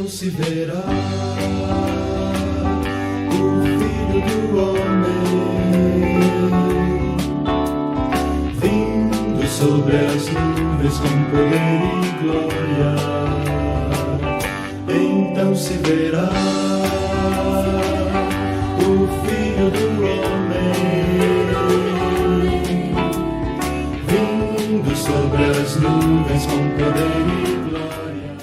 se verá o Filho do Homem vindo sobre as nuvens com poder e glória. Então se verá o Filho do Homem vindo sobre as nuvens com poder e glória.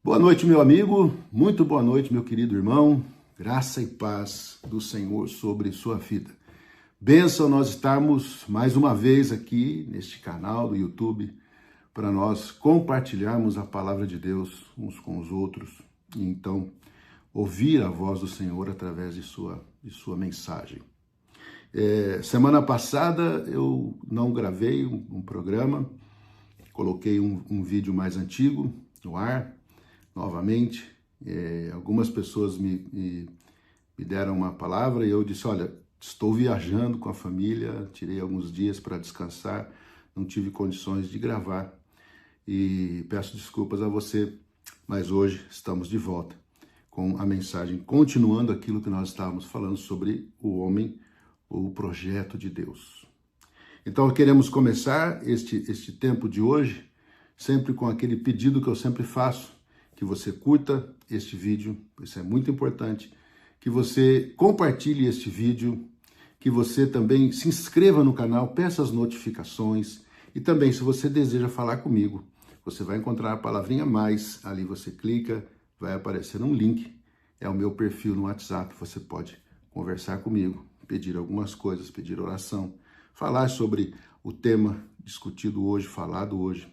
Boa noite, meu amigo, muito boa noite, meu querido irmão, graça e paz do Senhor sobre sua vida. Bênção nós estarmos mais uma vez aqui neste canal do YouTube para nós compartilharmos a palavra de Deus uns com os outros e então ouvir a voz do Senhor através de sua mensagem. Semana passada eu não gravei um programa, coloquei um vídeo mais antigo no ar, novamente. Algumas pessoas me deram uma palavra e eu disse, olha, estou viajando com a família, tirei alguns dias para descansar, não tive condições de gravar e peço desculpas a você, mas hoje estamos de volta com a mensagem, continuando aquilo que nós estávamos falando sobre o homem, o projeto de Deus. Então queremos começar este tempo de hoje sempre com aquele pedido que eu sempre faço, que você curta este vídeo, isso é muito importante, que você compartilhe este vídeo, que você também se inscreva no canal, peça as notificações e também se você deseja falar comigo, você vai encontrar a palavrinha mais, ali você clica, vai aparecer um link, é o meu perfil no WhatsApp, você pode conversar comigo, pedir algumas coisas, pedir oração, falar sobre o tema discutido hoje, falado hoje.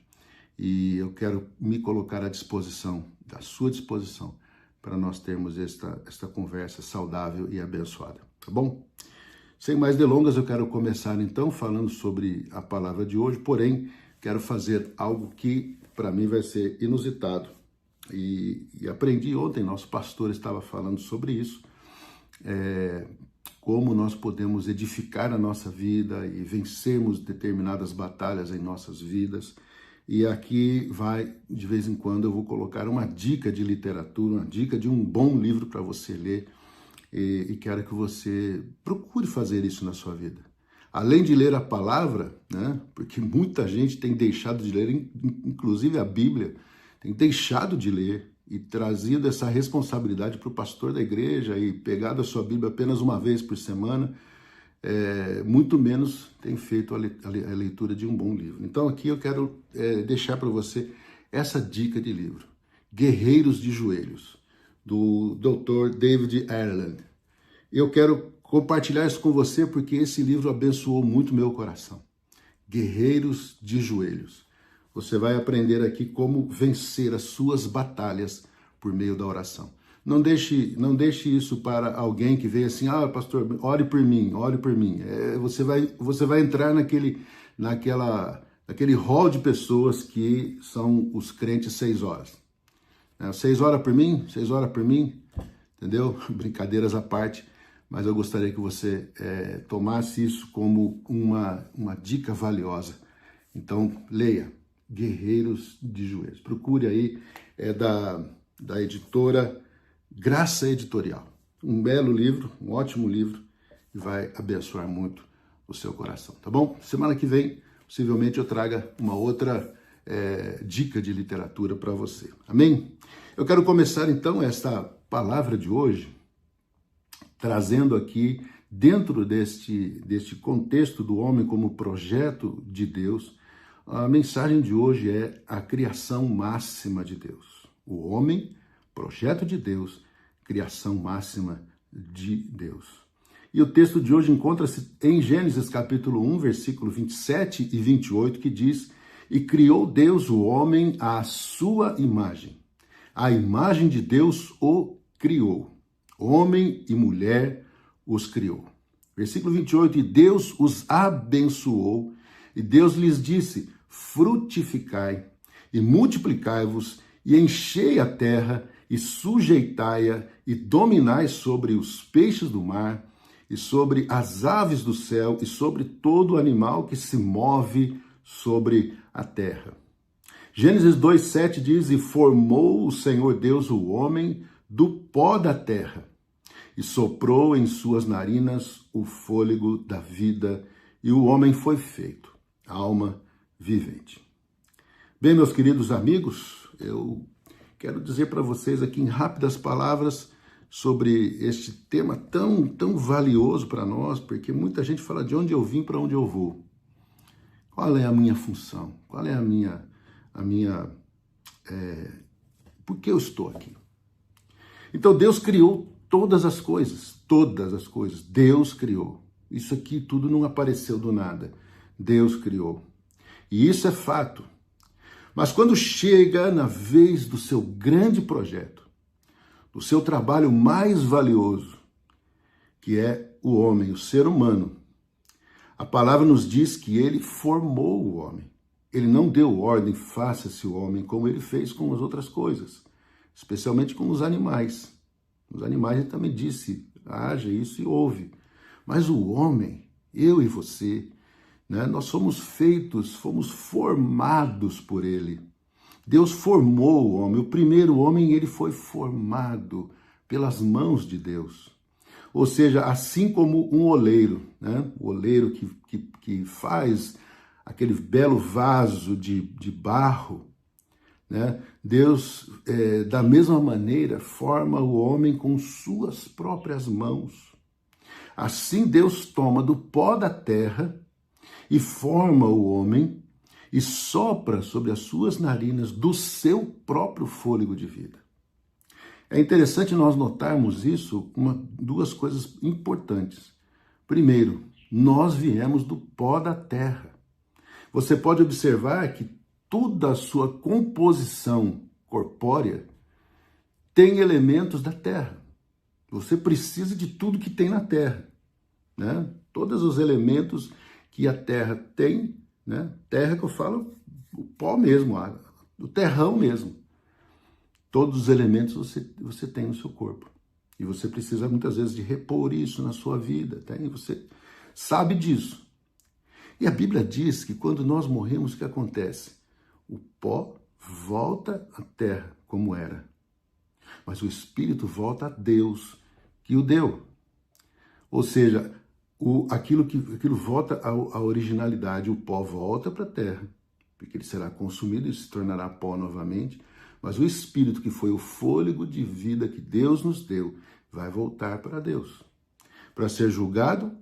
E eu quero me colocar à disposição, da sua disposição, para nós termos esta conversa saudável e abençoada, tá bom? Sem mais delongas, eu quero começar então falando sobre a palavra de hoje, porém, quero fazer algo que para mim vai ser inusitado. E aprendi ontem, nosso pastor estava falando sobre isso, como nós podemos edificar a nossa vida e vencermos determinadas batalhas em nossas vidas. E aqui vai, de vez em quando, eu vou colocar uma dica de literatura, uma dica de um bom livro para você ler e quero que você procure fazer isso na sua vida. Além de ler a palavra, né, porque muita gente tem deixado de ler, inclusive a Bíblia, tem deixado de ler e trazido essa responsabilidade para o pastor da igreja e pegado a sua Bíblia apenas uma vez por semana, muito menos tem feito a leitura de um bom livro. Então aqui eu quero deixar para você essa dica de livro, Guerreiros de Joelhos, do Dr. David Ireland. Eu quero compartilhar isso com você porque esse livro abençoou muito meu coração. Guerreiros de Joelhos. Você vai aprender aqui como vencer as suas batalhas por meio da oração. Não deixe isso para alguém que veio assim, pastor, ore por mim, ore por mim. Você vai entrar naquele hall de pessoas que são os crentes 6 horas. 6 horas por mim, 6 horas por mim, entendeu? Brincadeiras à parte, mas eu gostaria que você tomasse isso como uma dica valiosa. Então, leia Guerreiros de Joelhos. Procure aí, da editora Graça Editorial. Um belo livro, um ótimo livro, e vai abençoar muito o seu coração, tá bom? Semana que vem, possivelmente eu traga uma outra dica de literatura para você. Amém? Eu quero começar então esta palavra de hoje, trazendo aqui, dentro deste contexto do homem como projeto de Deus, a mensagem de hoje é a criação máxima de Deus. O homem, projeto de Deus, criação máxima de Deus. E o texto de hoje encontra-se em Gênesis capítulo 1, versículo 27 e 28, que diz: E criou Deus o homem à sua imagem. A imagem de Deus o criou. Homem e mulher os criou. Versículo 28, e Deus os abençoou, e Deus lhes disse: frutificai e multiplicai-vos e enchei a terra e sujeitai-a e dominai sobre os peixes do mar e sobre as aves do céu e sobre todo animal que se move sobre a terra. Gênesis 2:7 diz: e formou o Senhor Deus o homem do pó da terra, e soprou em suas narinas o fôlego da vida, e o homem foi feito, alma vivente. Bem, meus queridos amigos, eu quero dizer para vocês aqui em rápidas palavras sobre este tema tão valioso para nós, porque muita gente fala de onde eu vim, para onde eu vou. Qual é a minha função? Qual é a minha por que eu estou aqui? Então Deus criou todas as coisas. Deus criou. Isso aqui tudo não apareceu do nada. Deus criou. E isso é fato. Mas quando chega na vez do seu grande projeto, do seu trabalho mais valioso, que é o homem, o ser humano, a palavra nos diz que ele formou o homem. Ele não deu ordem, faça-se o homem, como ele fez com as outras coisas, especialmente com os animais. Os animais ele também disse, haja isso e houve. Mas o homem, eu e você, né, nós fomos formados por ele. Deus formou o homem. O primeiro homem, ele foi formado pelas mãos de Deus. Ou seja, assim como um oleiro, né? O oleiro que faz aquele belo vaso de barro, né? Deus, da mesma maneira, forma o homem com suas próprias mãos. Assim Deus toma do pó da terra e forma o homem e sopra sobre as suas narinas do seu próprio fôlego de vida. É interessante nós notarmos isso, duas coisas importantes. Primeiro, nós viemos do pó da terra. Você pode observar que toda a sua composição corpórea tem elementos da terra. Você precisa de tudo que tem na terra, né? Todos os elementos que a terra tem, né? Terra que eu falo, o pó mesmo, o terrão mesmo. Todos os elementos você tem no seu corpo. E você precisa muitas vezes de repor isso na sua vida, tá? E você sabe disso. E a Bíblia diz que quando nós morremos, o que acontece? O pó volta à terra como era. Mas o espírito volta a Deus que o deu. Ou seja, aquilo volta à originalidade. O pó volta para a terra, porque ele será consumido e se tornará pó novamente. Mas o espírito, que foi o fôlego de vida que Deus nos deu, vai voltar para Deus, para ser julgado,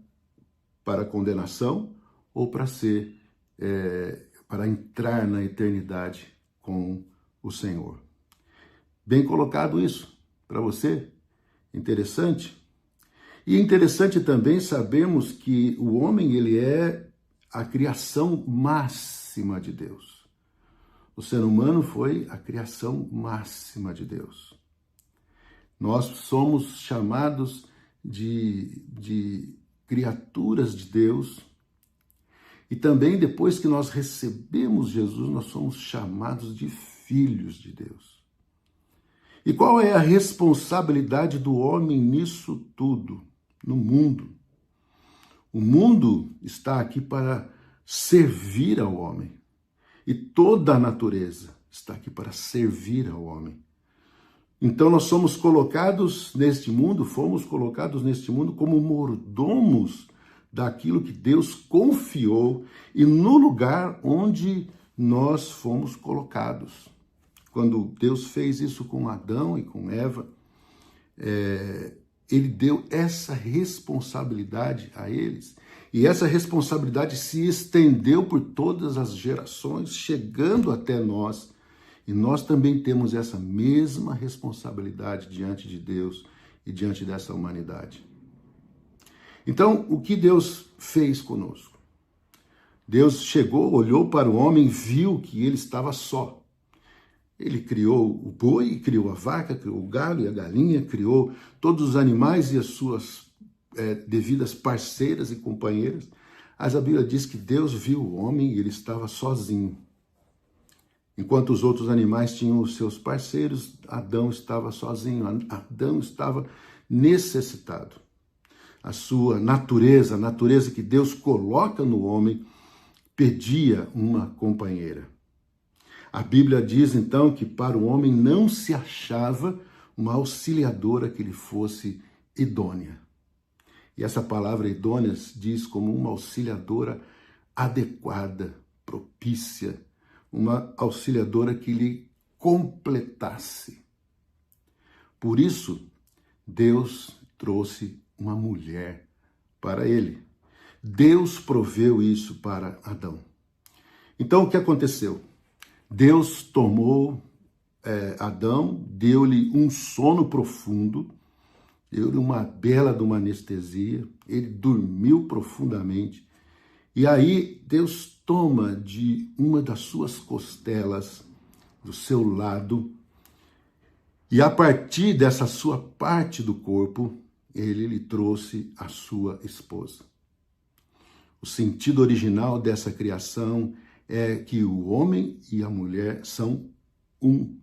para condenação, ou para entrar na eternidade com o Senhor. Bem colocado isso para você? Interessante? E é interessante também sabermos que o homem, ele é a criação máxima de Deus. O ser humano foi a criação máxima de Deus. Nós somos chamados de criaturas de Deus. E também, depois que nós recebemos Jesus, nós somos chamados de filhos de Deus. E qual é a responsabilidade do homem nisso tudo, no mundo? O mundo está aqui para servir ao homem. E toda a natureza está aqui para servir ao homem. Então nós fomos colocados neste mundo como mordomos daquilo que Deus confiou e no lugar onde nós fomos colocados. Quando Deus fez isso com Adão e com Eva, ele deu essa responsabilidade a eles. E essa responsabilidade se estendeu por todas as gerações, chegando até nós. E nós também temos essa mesma responsabilidade diante de Deus e diante dessa humanidade. Então, o que Deus fez conosco? Deus chegou, olhou para o homem, viu que ele estava só. Ele criou o boi, criou a vaca, criou o galo e a galinha, criou todos os animais e as suas devidas parceiras e companheiras. Mas a Bíblia diz que Deus viu o homem e ele estava sozinho. Enquanto os outros animais tinham os seus parceiros, Adão estava sozinho, Adão estava necessitado. A sua natureza, a natureza que Deus coloca no homem, pedia uma companheira. A Bíblia diz então que para o homem não se achava uma auxiliadora que lhe fosse idônea. E essa palavra idônea diz como uma auxiliadora adequada, propícia, uma auxiliadora que lhe completasse. Por isso, Deus trouxe uma mulher para ele. Deus proveu isso para Adão. Então, o que aconteceu? Deus tomou Adão, deu-lhe um sono profundo, deu-lhe uma bela de uma anestesia, ele dormiu profundamente, e aí Deus toma de uma das suas costelas, do seu lado, e a partir dessa sua parte do corpo, ele lhe trouxe a sua esposa. O sentido original dessa criação é que o homem e a mulher são um.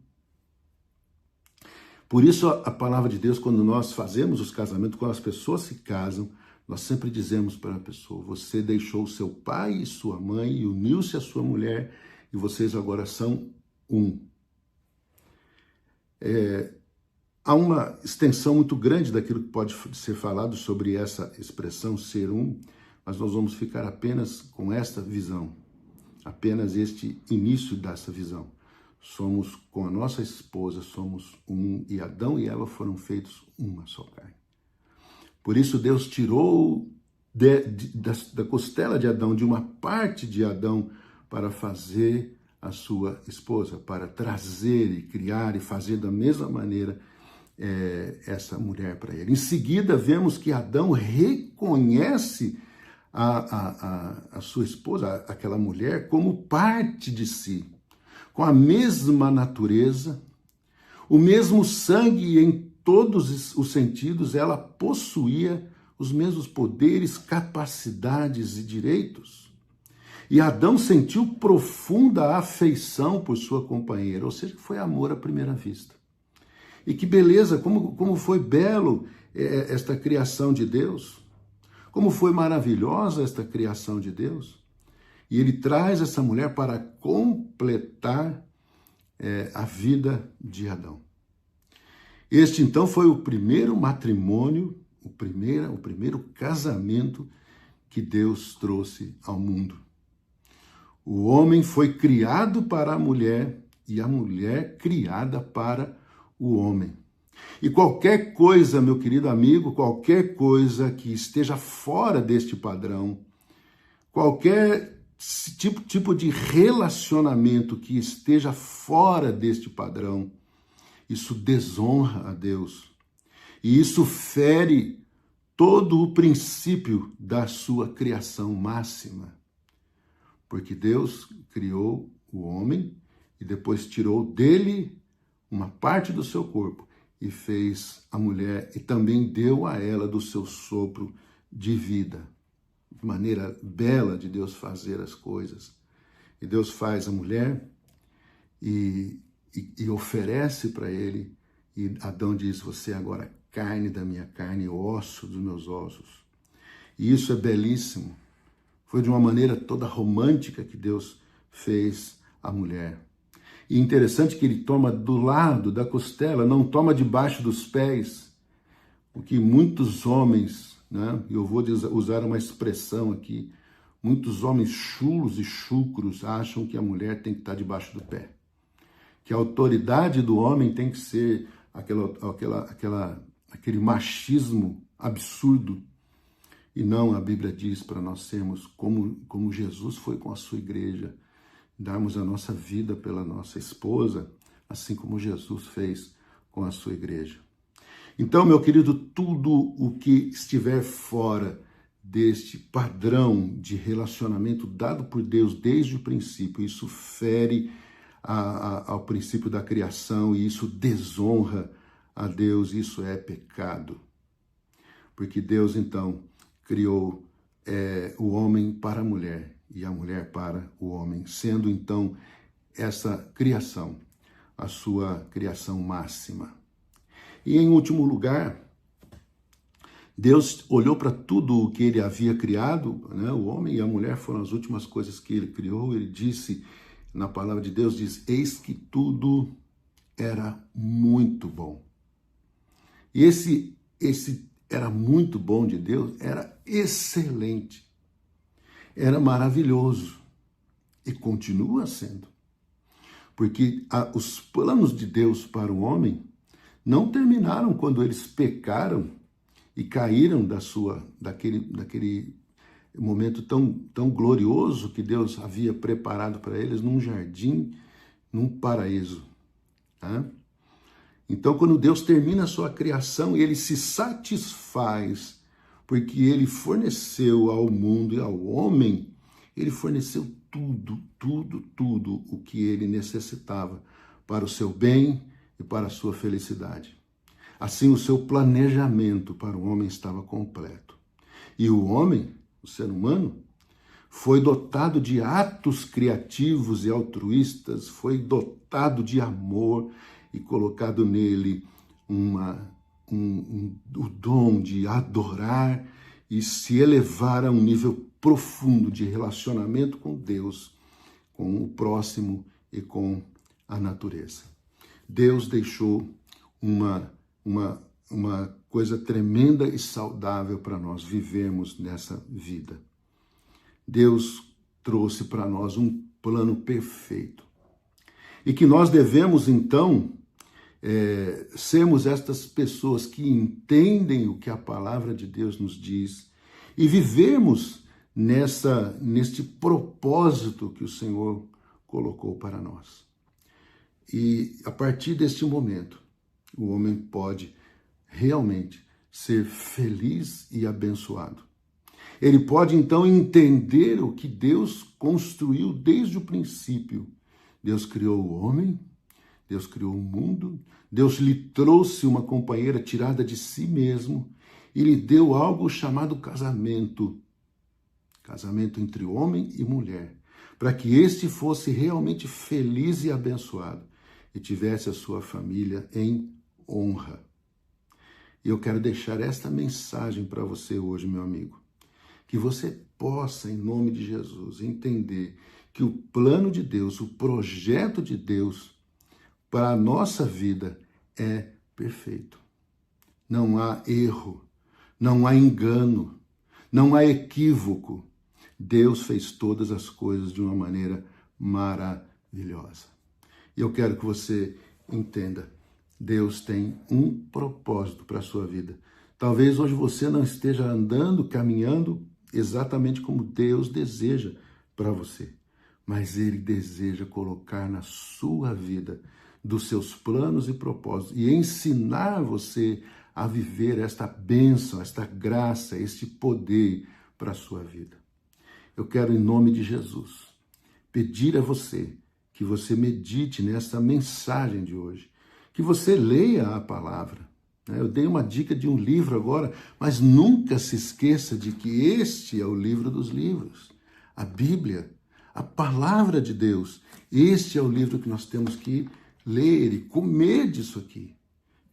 Por isso, a palavra de Deus, quando nós fazemos os casamentos, quando as pessoas se casam, nós sempre dizemos para a pessoa: você deixou seu pai e sua mãe e uniu-se à sua mulher e vocês agora são um. Há uma extensão muito grande daquilo que pode ser falado sobre essa expressão ser um, mas nós vamos ficar apenas com esta visão, apenas este início dessa visão. Somos, com a nossa esposa, somos um, e Adão e Eva foram feitos uma só carne. Por isso Deus tirou da costela de Adão, de uma parte de Adão, para fazer a sua esposa, para trazer e criar e fazer da mesma maneira essa mulher para ele. Em seguida, vemos que Adão reconhece a sua esposa, aquela mulher, como parte de si, com a mesma natureza, o mesmo sangue em todos os sentidos, ela possuía os mesmos poderes, capacidades e direitos. E Adão sentiu profunda afeição por sua companheira, ou seja, foi amor à primeira vista. E que beleza, como foi belo esta criação de Deus, como foi maravilhosa esta criação de Deus. E ele traz essa mulher para completar a vida de Adão. Este, então, foi o primeiro matrimônio, o primeiro casamento que Deus trouxe ao mundo. O homem foi criado para a mulher e a mulher criada para o homem. E qualquer coisa, meu querido amigo, qualquer coisa que esteja fora deste padrão, qualquer tipo de relacionamento que esteja fora deste padrão, isso desonra a Deus. E isso fere todo o princípio da sua criação máxima. Porque Deus criou o homem e depois tirou dele uma parte do seu corpo e fez a mulher e também deu a ela do seu sopro de vida. De maneira bela de Deus fazer as coisas. E Deus faz a mulher e oferece para ele, e Adão diz: você agora é carne da minha carne, osso dos meus ossos. E isso é belíssimo. Foi de uma maneira toda romântica que Deus fez a mulher. E interessante que ele toma do lado da costela, não toma debaixo dos pés, o que muitos homens, né, eu vou usar uma expressão aqui, muitos homens chulos e chucros acham que a mulher tem que estar debaixo do pé. Que a autoridade do homem tem que ser aquele machismo absurdo. E não, a Bíblia diz para nós sermos como Jesus foi com a sua igreja, darmos a nossa vida pela nossa esposa, assim como Jesus fez com a sua igreja. Então, meu querido, tudo o que estiver fora deste padrão de relacionamento dado por Deus desde o princípio, isso fere ao princípio da criação e isso desonra a Deus, isso é pecado. Porque Deus, então, criou o homem para a mulher e a mulher para o homem, sendo, então, essa criação a sua criação máxima. E, em último lugar, Deus olhou para tudo o que ele havia criado, né? O homem e a mulher foram as últimas coisas que ele criou. Ele disse: na palavra de Deus diz: eis que tudo era muito bom. E esse era muito bom de Deus, era excelente, era maravilhoso e continua sendo. Porque os planos de Deus para o homem não terminaram quando eles pecaram e caíram daquele momento tão glorioso que Deus havia preparado para eles num jardim, num paraíso. Tá? Então, quando Deus termina a sua criação, ele se satisfaz, porque ele forneceu ao mundo e ao homem, ele forneceu tudo o que ele necessitava para o seu bem e para a sua felicidade. Assim, o seu planejamento para o homem estava completo. E o homem, o ser humano, foi dotado de atos criativos e altruístas, foi dotado de amor e colocado nele o dom de adorar e se elevar a um nível profundo de relacionamento com Deus, com o próximo e com a natureza. Deus deixou uma coisa tremenda e saudável para nós vivermos nessa vida. Deus trouxe para nós um plano perfeito. E que nós devemos, então, sermos estas pessoas que entendem o que a palavra de Deus nos diz e vivermos neste propósito que o Senhor colocou para nós. E a partir deste momento, o homem pode realmente ser feliz e abençoado. Ele pode então entender o que Deus construiu desde o princípio. Deus criou o homem, Deus criou o mundo, Deus lhe trouxe uma companheira tirada de si mesmo e lhe deu algo chamado casamento. Casamento entre homem e mulher, para que este fosse realmente feliz e abençoado e tivesse a sua família em honra. E eu quero deixar esta mensagem para você hoje, meu amigo. Que você possa, em nome de Jesus, entender que o plano de Deus, o projeto de Deus para a nossa vida é perfeito. Não há erro, não há engano, não há equívoco. Deus fez todas as coisas de uma maneira maravilhosa. E eu quero que você entenda, Deus tem um propósito para a sua vida. Talvez hoje você não esteja andando, caminhando exatamente como Deus deseja para você, mas Ele deseja colocar na sua vida dos seus planos e propósitos e ensinar você a viver esta bênção, esta graça, este poder para a sua vida. Eu quero, em nome de Jesus, pedir a você que você medite nessa mensagem de hoje, que você leia a palavra. Eu dei uma dica de um livro agora, mas nunca se esqueça de que este é o livro dos livros, a Bíblia, a palavra de Deus. Este é o livro que nós temos que ler e comer disso aqui,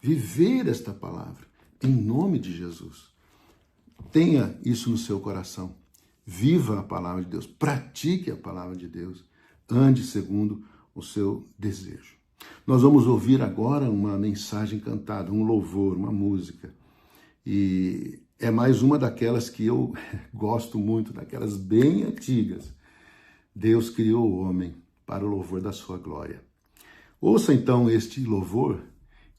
viver esta palavra, em nome de Jesus. Tenha isso no seu coração. Viva a palavra de Deus, pratique a palavra de Deus, ande segundo o seu desejo. Nós vamos ouvir agora uma mensagem cantada, um louvor, uma música. E é mais uma daquelas que eu gosto muito, daquelas bem antigas. Deus criou o homem para o louvor da sua glória. Ouça então este louvor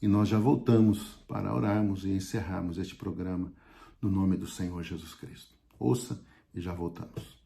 e nós já voltamos para orarmos e encerrarmos este programa no nome do Senhor Jesus Cristo. Ouça e já voltamos.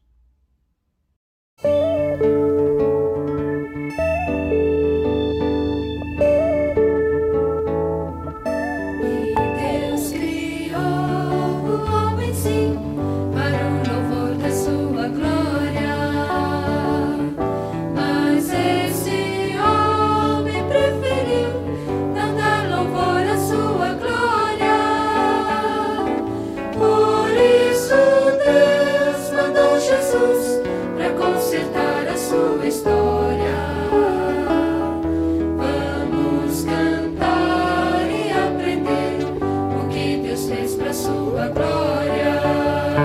Sua glória.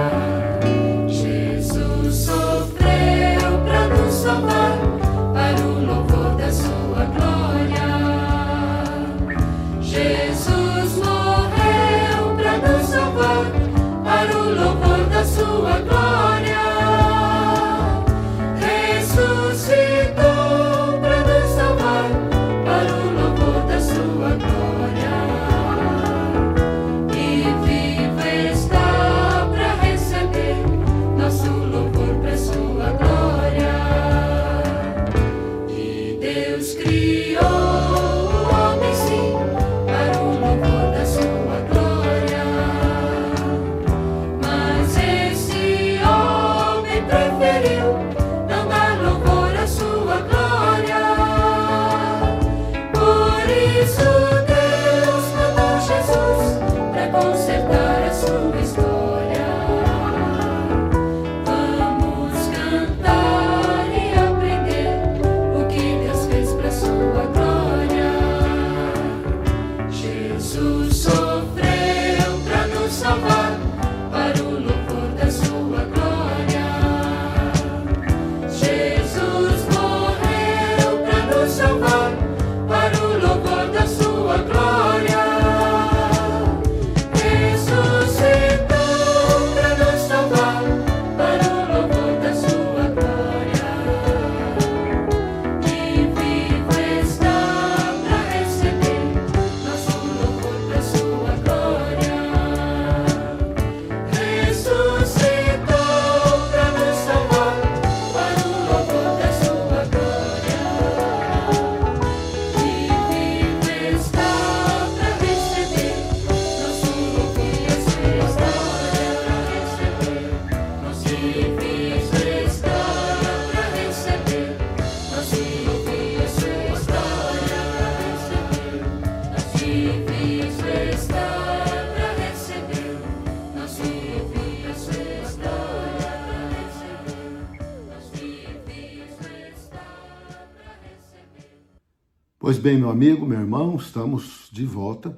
Pois bem, meu amigo, meu irmão, estamos de volta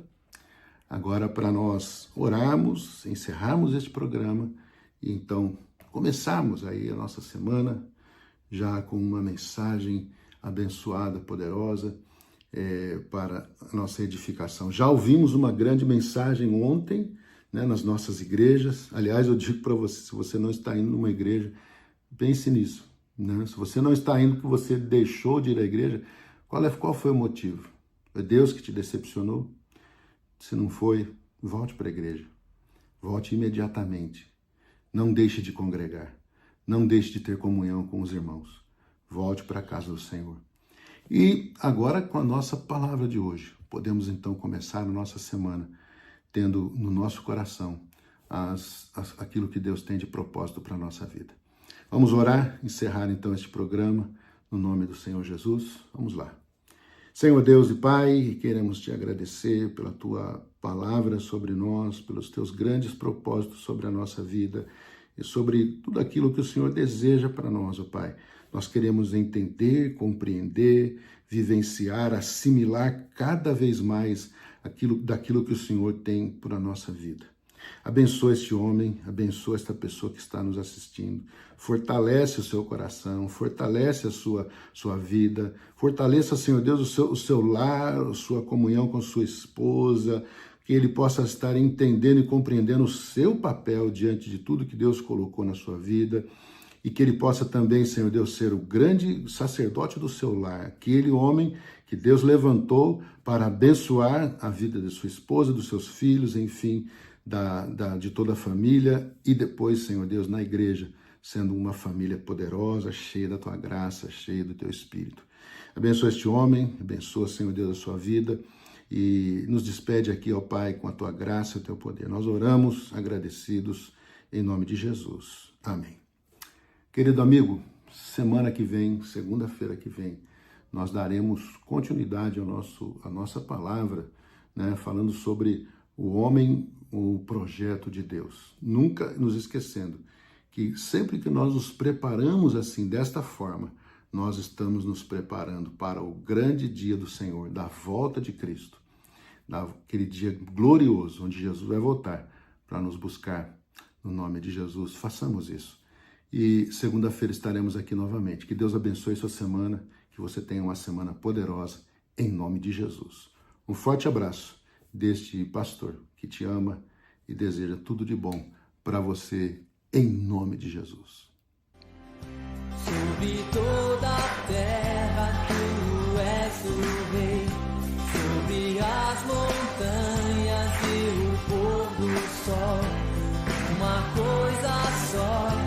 agora para nós orarmos, encerrarmos este programa e então começarmos aí a nossa semana já com uma mensagem abençoada, poderosa para a nossa edificação. Já ouvimos uma grande mensagem ontem, né, nas nossas igrejas. Aliás, eu digo para você, se você não está indo numa igreja, pense nisso, né? Se você não está indo porque você deixou de ir à igreja, qual foi o motivo? É Deus que te decepcionou? Se não foi, volte para a igreja. Volte imediatamente. Não deixe de congregar. Não deixe de ter comunhão com os irmãos. Volte para a casa do Senhor. E agora, com a nossa palavra de hoje, podemos então começar a nossa semana tendo no nosso coração aquilo que Deus tem de propósito para a nossa vida. Vamos orar, encerrar então este programa no nome do Senhor Jesus. Vamos lá. Senhor Deus e Pai, queremos te agradecer pela tua palavra sobre nós, pelos teus grandes propósitos sobre a nossa vida e sobre tudo aquilo que o Senhor deseja para nós, ó Pai. Nós queremos entender, compreender, vivenciar, assimilar cada vez mais daquilo que o Senhor tem para a nossa vida. Abençoa este homem, abençoa esta pessoa que está nos assistindo, fortalece o seu coração, fortalece a sua vida, fortaleça, Senhor Deus, o seu lar, a sua comunhão com sua esposa, que ele possa estar entendendo e compreendendo o seu papel diante de tudo que Deus colocou na sua vida, e que ele possa também, Senhor Deus, ser o grande sacerdote do seu lar, aquele homem que Deus levantou para abençoar a vida de sua esposa, dos seus filhos, enfim, de toda a família, e depois, Senhor Deus, na igreja, sendo uma família poderosa, cheia da tua graça, cheia do teu Espírito. Abençoa este homem, abençoa, Senhor Deus, a sua vida, e nos despede aqui, ó Pai, com a tua graça e o teu poder. Nós oramos agradecidos em nome de Jesus. Amém. Querido amigo, semana que vem, segunda-feira que vem, nós daremos continuidade à nossa palavra, né, falando sobre o homem, o projeto de Deus. Nunca nos esquecendo que sempre que nós nos preparamos assim, desta forma, nós estamos nos preparando para o grande dia do Senhor, da volta de Cristo, daquele dia glorioso, onde Jesus vai voltar para nos buscar. No nome de Jesus, façamos isso. E segunda-feira estaremos aqui novamente. Que Deus abençoe sua semana, que você tenha uma semana poderosa, em nome de Jesus. Um forte abraço deste pastor que te ama e deseja tudo de bom para você, em nome de Jesus. Sobre toda a terra tu és o rei, sobre as montanhas e o pôr do sol, uma coisa só